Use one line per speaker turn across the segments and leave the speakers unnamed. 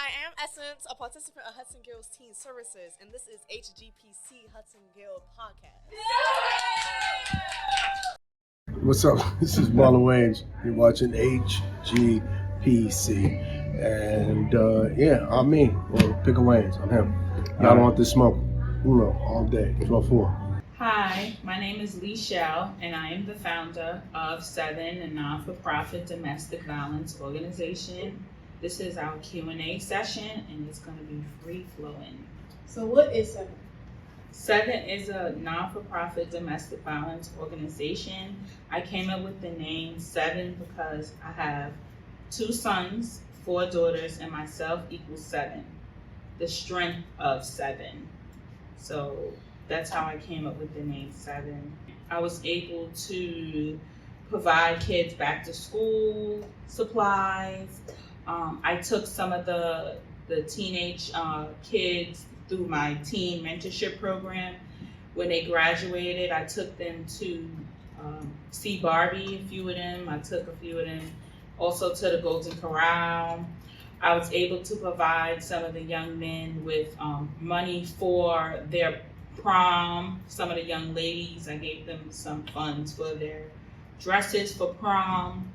I am Essence, a participant of Hudson Guild's Teen Services, and this is HGPC Hudson Guild Podcast.
What's up? This is Marlon Wayans. You're watching HGPC. And I'm me. Well, pick a Wayans. I'm him. Y'all want this smoke. All day, 12-4.
Hi, my name is Lee Shell, and I am the founder of Seven, a non-for-profit domestic violence organization. This is our Q&A session, and it's going to be free-flowing.
So what is Seven?
Seven is a non-for-profit domestic violence organization. I came up with the name Seven because I have 2 sons, 4 daughters, and myself equals 7. The strength of 7. So that's how I came up with the name Seven. I was able to provide kids back to school supplies. I took some of the teenage kids through my teen mentorship program. When they graduated, I took them to see Barbie, a few of them. I took a few of them also to the Golden Corral. I was able to provide some of the young men with money for their prom. Some of the young ladies, I gave them some funds for their dresses for prom.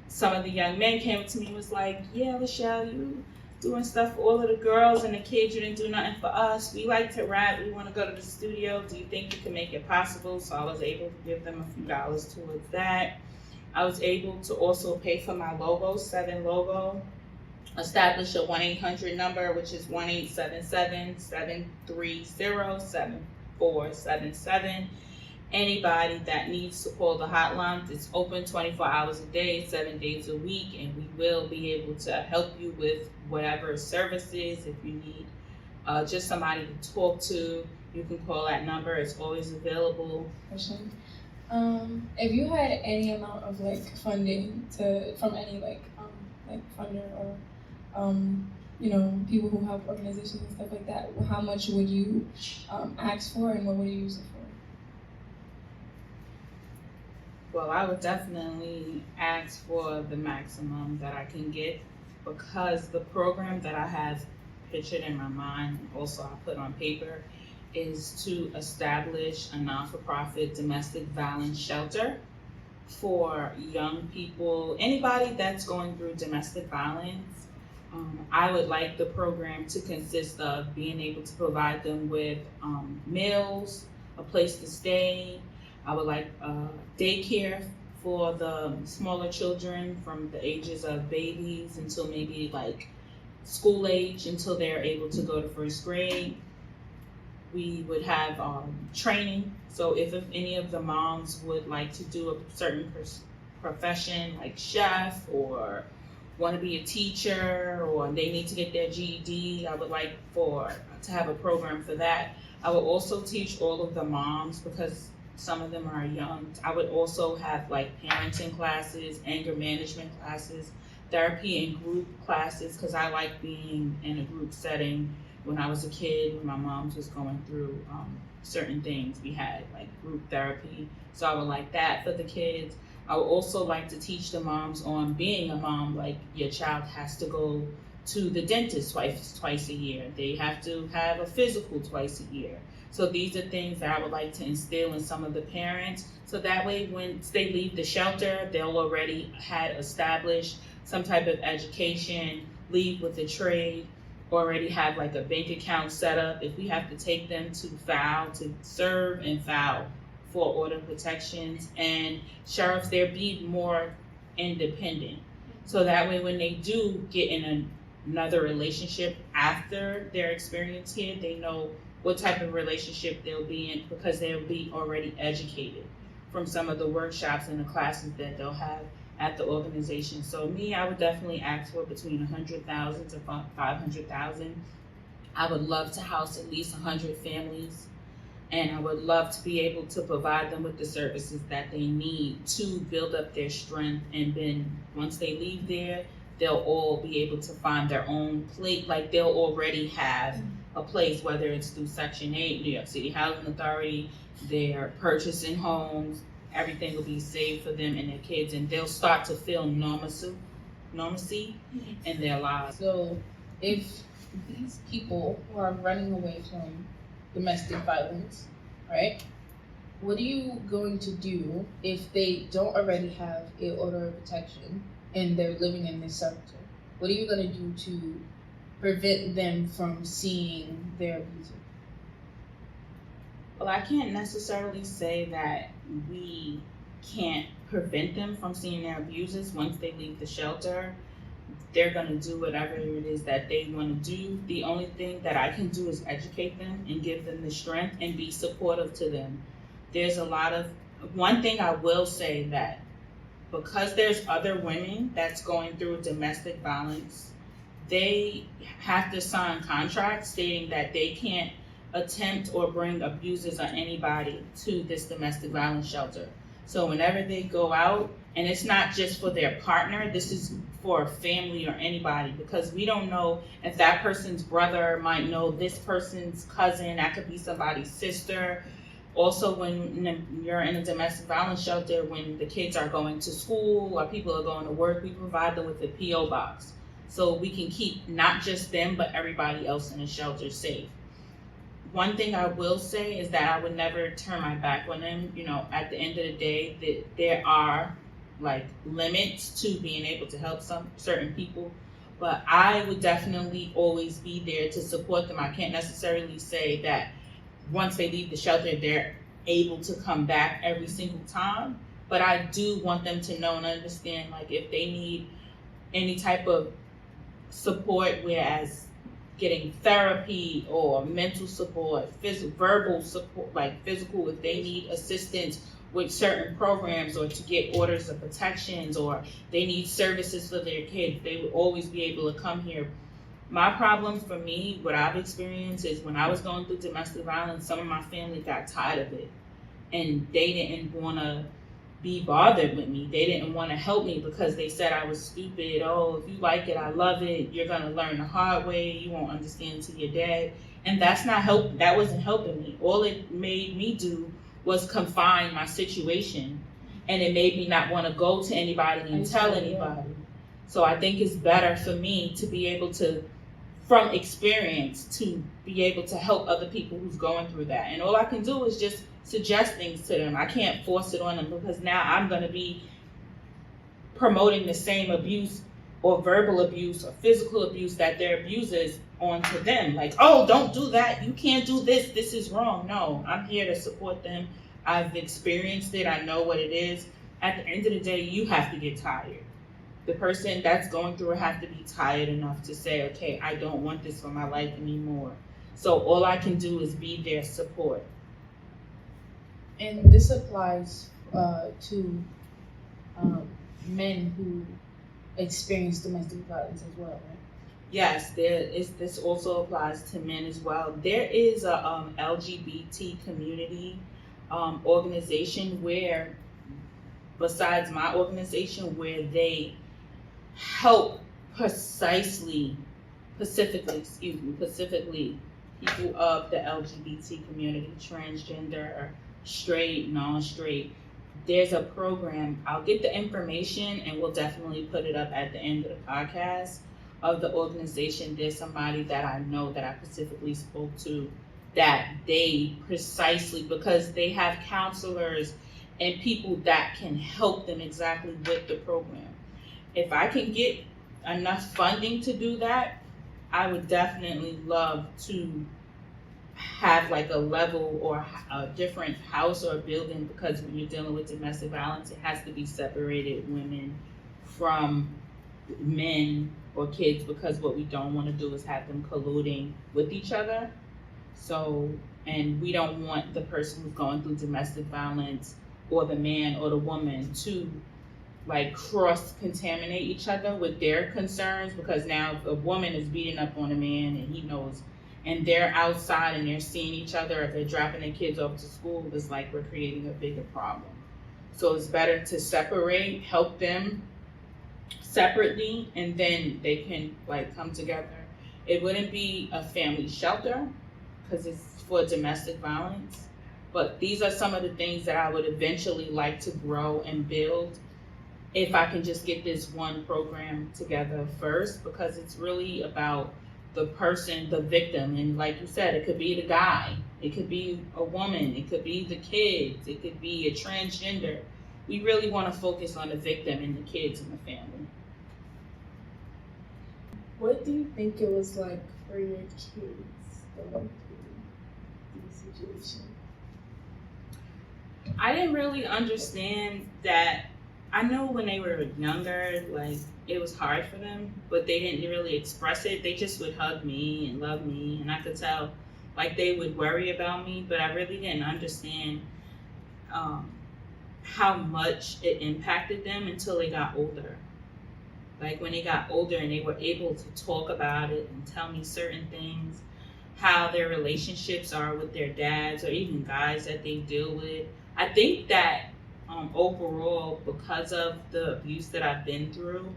Some of the young men came to me and was like, yeah, Michelle, you doing stuff for all of the girls and the kids, you didn't do nothing for us. We like to rap, we want to go to the studio. Do you think you can make it possible? So I was able to give them a few dollars towards that. I was able to also pay for my logo, Seven logo. Establish a 1-800 number, which is 1-877-730-7477. Anybody that needs to call the hotline, it's open 24 hours a day, 7 days a week, and we will be able to help you with whatever services. If you need just somebody to talk to, you can call that number. It's always available.
Question. If you had any amount of funding from any funder or people who help organizations and stuff like that, how much would you ask for, and what would you use it for?
Well, I would definitely ask for the maximum that I can get, because the program that I have pictured in my mind, also I put on paper, is to establish a non-for-profit domestic violence shelter for young people, anybody that's going through domestic violence. I would like the program to consist of being able to provide them with meals, a place to stay. I would like daycare for the smaller children from the ages of babies until maybe school age, until they're able to go to first grade. We would have training. So if any of the moms would like to do a certain profession like chef, or want to be a teacher, or they need to get their GED, I would like to have a program for that. I would also teach all of the moms, because some of them are young. I would also have parenting classes, anger management classes, therapy and group classes, because I like being in a group setting. When I was a kid, when my mom was going through certain things, we had group therapy. So I would like that for the kids. I would also like to teach the moms on being a mom, your child has to go to the dentist twice a year. They have to have a physical twice a year. So these are things that I would like to instill in some of the parents. So that way, when they leave the shelter, they'll already had established some type of education, leave with a trade, already have a bank account set up. If we have to take them to serve and file for order protections and sheriffs, they'll be more independent. So that way, when they do get in another relationship after their experience here, they know what type of relationship they'll be in, because they'll be already educated from some of the workshops and the classes that they'll have at the organization. So I would definitely ask for between $100,000 to $500,000. I would love to house at least 100 families, and I would love to be able to provide them with the services that they need to build up their strength. And then once they leave there, they'll all be able to find their own place. They'll already have a place, whether it's through Section 8, New York City Housing Authority, they're purchasing homes, everything will be saved for them and their kids, and they'll start to feel normalcy in their lives.
So if these people who are running away from domestic violence, right? What are you going to do if they don't already have a order of protection and they're living in this shelter? What are you going to do to prevent them from seeing their abuser?
Well, I can't necessarily say that we can't prevent them from seeing their abusers. Once they leave the shelter, they're going to do whatever it is that they want to do. The only thing that I can do is educate them and give them the strength and be supportive to them. There's one thing I will say, that because there's other women that's going through domestic violence, they have to sign contracts stating that they can't attempt or bring abusers or anybody to this domestic violence shelter. So whenever they go out, and it's not just for their partner, this is for a family or anybody, because we don't know if that person's brother might know this person's cousin, that could be somebody's sister. Also, when you're in a domestic violence shelter, when the kids are going to school or people are going to work, we provide them with a P.O. box. So we can keep not just them, but everybody else in the shelter safe. One thing I will say is that I would never turn my back on them. You know, at the end of the day, that there are like limits to being able to help some certain people, but I would definitely always be there to support them. I can't necessarily say that once they leave the shelter, they're able to come back every single time, but I do want them to know and understand, like, if they need any type of support, whereas getting therapy or mental support, verbal support, like physical, if they need assistance with certain programs or to get orders of protections, or they need services for their kids, they would always be able to come here. My problem for me, what I've experienced is when I was going through domestic violence, some of my family got tired of it and they didn't want to be bothered with me. They didn't want to help me because they said I was stupid. Oh, if you like it, I love it. You're going to learn the hard way. You won't understand until you're dead. And that wasn't helping me. All it made me do was confine my situation, and it made me not want to go to anybody and tell anybody. So I think it's better for me to be able to, from experience, to be able to help other people who's going through that. And all I can do is just suggest things to them. I can't force it on them, because now I'm going to be promoting the same abuse or verbal abuse or physical abuse that their abusers onto them. Like, oh, don't do that. You can't do this. This is wrong. No, I'm here to support them. I've experienced it. I know what it is. At the end of the day, you have to get tired. The person that's going through it have to be tired enough to say, okay, I don't want this for my life anymore. So all I can do is be their support.
And this applies to men who experience domestic violence as well, right?
Yes, this also applies to men as well. There is a LGBT community organization where, besides my organization, where they help specifically people of the LGBT community, transgender, straight, non-straight. There's a program. I'll get the information and we'll definitely put it up at the end of the podcast of the organization. There's somebody that I know that I specifically spoke to, that they precisely, because they have counselors and people that can help them exactly with the program. If I can get enough funding to do that, I would definitely love to have like a level or a different house or building, because when you're dealing with domestic violence, it has to be separated, women from men or kids, because what we don't want to do is have them colluding with each other. So, and we don't want the person who's going through domestic violence or the man or the woman to like cross-contaminate each other with their concerns, because now if a woman is beating up on a man and he knows, and they're outside and they're seeing each other, if they're dropping their kids off to school, it's like we're creating a bigger problem. So it's better to separate, help them separately, and then they can like come together. It wouldn't be a family shelter because it's for domestic violence, but these are some of the things that I would eventually like to grow and build if I can just get this one program together first, because it's really about the person, the victim. And like you said, it could be the guy, it could be a woman, it could be the kids, it could be a transgender. We really want to focus on the victim and the kids and the family.
What do you think it was like for your kids going through these situations?
I didn't really understand that. I know when they were younger, like, it was hard for them, but they didn't really express it. They just would hug me and love me, and I could tell, like, they would worry about me, but I really didn't understand how much it impacted them until they got older. Like, when they got older and they were able to talk about it and tell me certain things, how their relationships are with their dads or even guys that they deal with. I think that overall, because of the abuse that I've been through,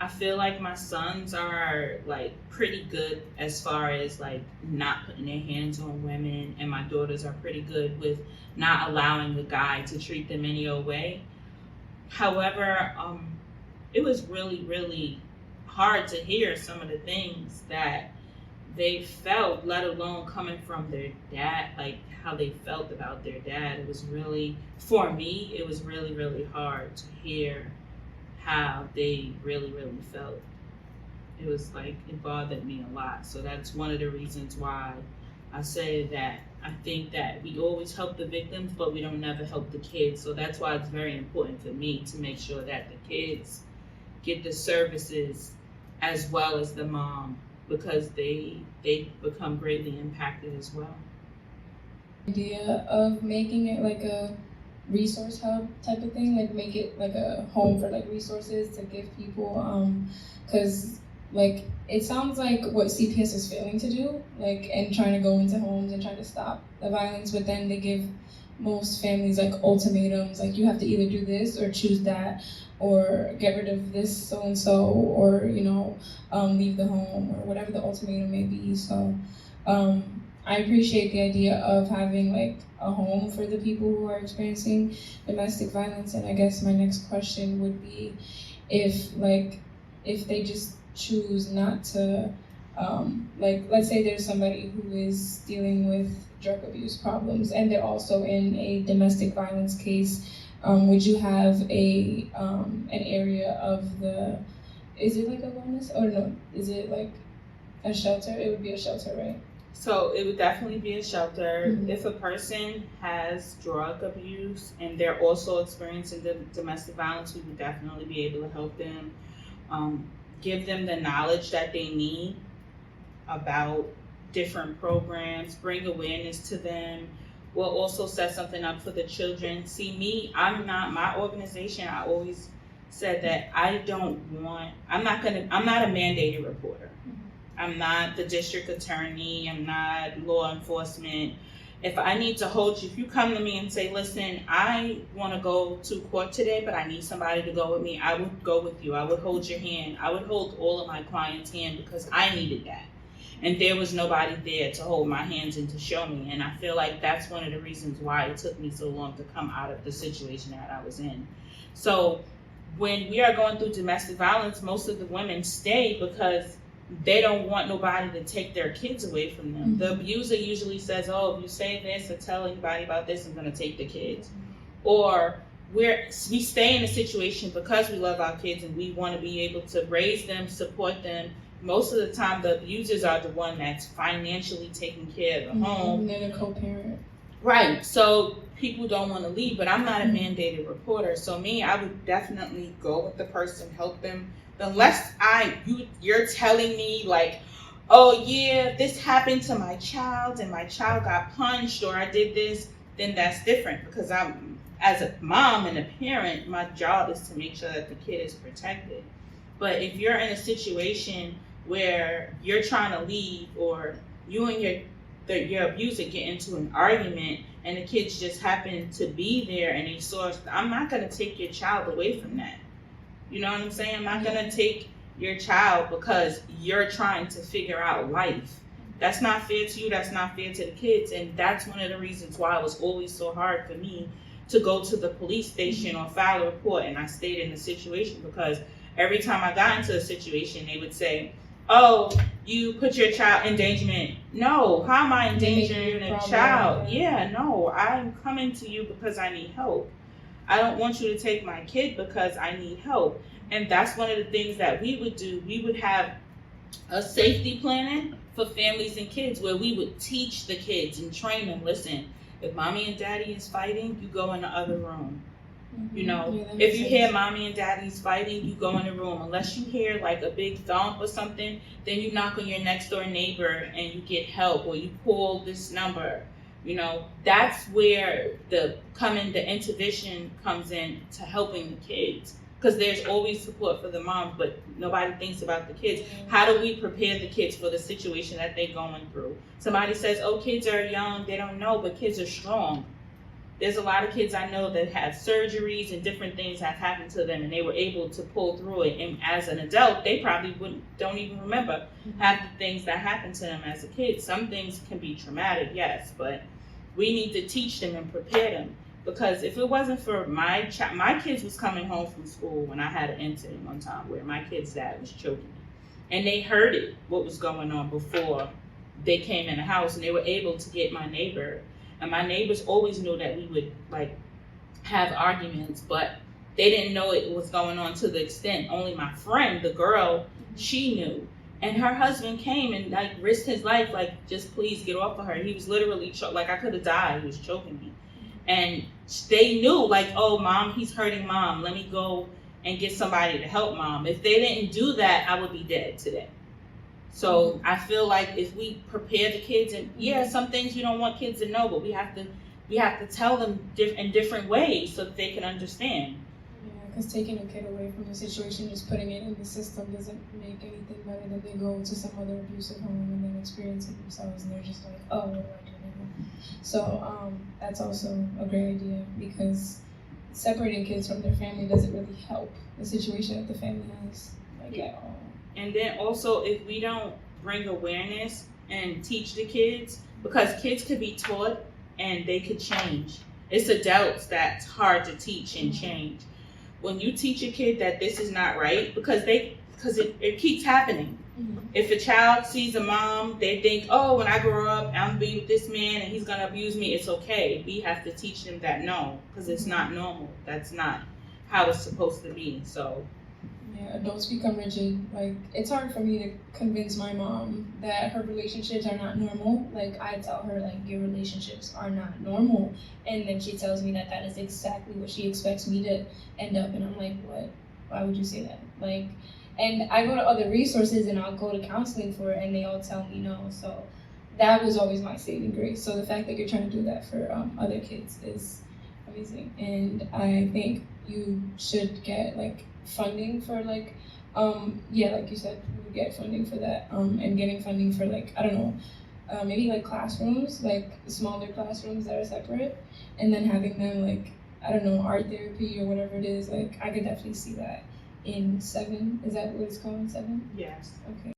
I feel like my sons are like pretty good as far as like not putting their hands on women, and my daughters are pretty good with not allowing the guy to treat them any old way. However, it was really, really hard to hear some of the things that they felt, let alone coming from their dad, like how they felt about their dad. It was really, for me, it was really, really hard to hear how they really, really felt. It was like, it bothered me a lot. So that's one of the reasons why I say that I think that we always help the victims, but we don't never help the kids. So that's why it's very important for me to make sure that the kids get the services as well as the mom, because they become greatly impacted as well.
Idea of making it like a resource hub type of thing, like make it like a home for like resources to give people, because like it sounds like what CPS is failing to do, like, and trying to go into homes and try to stop the violence, but then they give most families like ultimatums, like you have to either do this or choose that, or get rid of this so and so, or leave the home, or whatever the ultimatum may be. So I appreciate the idea of having like a home for the people who are experiencing domestic violence. And I guess my next question would be if they just choose not to, let's say there's somebody who is dealing with drug abuse problems and they're also in a domestic violence case, would you have an area of is it like a wellness, or no, is it like a shelter? It would be a shelter, right?
So it would definitely be a shelter.
Mm-hmm.
If a person has drug abuse and they're also experiencing domestic violence, we would definitely be able to help them, give them the knowledge that they need about different programs, bring awareness to them. We'll also set something up for the children. See, me, my organization, I always said that I'm not a mandated reporter. I'm not the district attorney. I'm not law enforcement. If I need to hold you, if you come to me and say, listen, I want to go to court today, but I need somebody to go with me, I would go with you. I would hold your hand. I would hold all of my clients' hand because I needed that. And there was nobody there to hold my hands and to show me. And I feel like that's one of the reasons why it took me so long to come out of the situation that I was in. So when we are going through domestic violence, most of the women stay because they don't want nobody to take their kids away from them. Mm-hmm. The abuser usually says, oh, if you say this or tell anybody about this, I'm going to take the kids. Or we stay in a situation because we love our kids and we want to be able to raise them, support them. Most of the time, the abusers are the one that's financially taking care of the home.
And they're the co-parent.
Right. So people don't want to leave, but I'm not a mandated reporter. So I would definitely go with the person, help them. Unless you're telling me like, oh yeah, this happened to my child and my child got punched or I did this, then that's different, because I'm, as a mom and a parent, my job is to make sure that the kid is protected. But if you're in a situation where you're trying to leave, or you and your abuser get into an argument and the kids just happen to be there and they saw, I'm not going to take your child away from that. You know what I'm saying? I'm not going to take your child because you're trying to figure out life. That's not fair to you. That's not fair to the kids. And that's one of the reasons why it was always so hard for me to go to the police station or file a report. And I stayed in the situation because every time I got into a situation, they would say, oh, you put your child in endangerment. No, how am I endangering a child? Yeah, no, I'm coming to you because I need help. I don't want you to take my kid because I need help. And that's one of the things that we would do. We would have a safety planning for families and kids where we would teach the kids and train them. Listen, if mommy and daddy is fighting, you go in the other room. You know, if you hear mommy and daddy's fighting, you go in the room. Unless you hear like a big thump or something, then you knock on your next door neighbor and you get help, or you call this number. You know, that's where the intervention comes in to helping the kids. Because there's always support for the moms, but nobody thinks about the kids. How do we prepare the kids for the situation that they're going through? Somebody says, oh, kids are young, they don't know, but kids are strong. There's a lot of kids I know that have surgeries and different things have happened to them, and they were able to pull through it. And as an adult, they probably don't even remember half the things that happened to them as a kid. Some things can be traumatic, yes, but we need to teach them and prepare them. Because if it wasn't for my kids was coming home from school when I had an incident one time where my kid's dad was choking me. And they heard it, what was going on before they came in the house, and they were able to get my neighbor. And my neighbors always knew that we would like have arguments, but they didn't know it was going on to the extent. Only my friend, the girl, she knew. And her husband came and like risked his life, like, just please get off of her. He was literally like, I could have died. He was choking me. And they knew, like, oh, mom, he's hurting mom. Let me go and get somebody to help mom. If they didn't do that, I would be dead today. So I feel like if we prepare the kids, and yeah, some things we don't want kids to know, but we have to tell them in different ways so that they can understand.
Yeah, because taking a kid away from the situation, just putting it in the system doesn't make anything better than they go to some other abusive home and then experience it themselves, and they're just like, oh, what do I do now? So that's also a great idea, because separating kids from their family doesn't really help the situation that the family has, like, at all.
And then also, if we don't bring awareness and teach the kids, because kids could be taught and they could change. It's adults that's hard to teach and change. When you teach a kid that this is not right, because it keeps happening. Mm-hmm. If a child sees a mom, they think, oh, when I grow up, I'm gonna be with this man and he's gonna abuse me. It's okay. We have to teach them that no, because it's not normal. That's not how it's supposed to be. So.
Yeah, adults become rigid. Like, it's hard for me to convince my mom that her relationships are not normal. Like, I tell her, like, your relationships are not normal. And then she tells me that is exactly what she expects me to end up. And I'm like, what? Why would you say that? Like, and I go to other resources and I'll go to counseling for it, and they all tell me no. So that was always my saving grace. So the fact that you're trying to do that for other kids is amazing. And I think you should get, like, funding for, like, like you said, we get funding for that, and getting funding for, like, I don't know, maybe like classrooms, like smaller classrooms that are separate, and then having them, like, I don't know, art therapy or whatever it is. Like, I could definitely see that in 7. Is that what it's called, 7?
Yes.
Okay.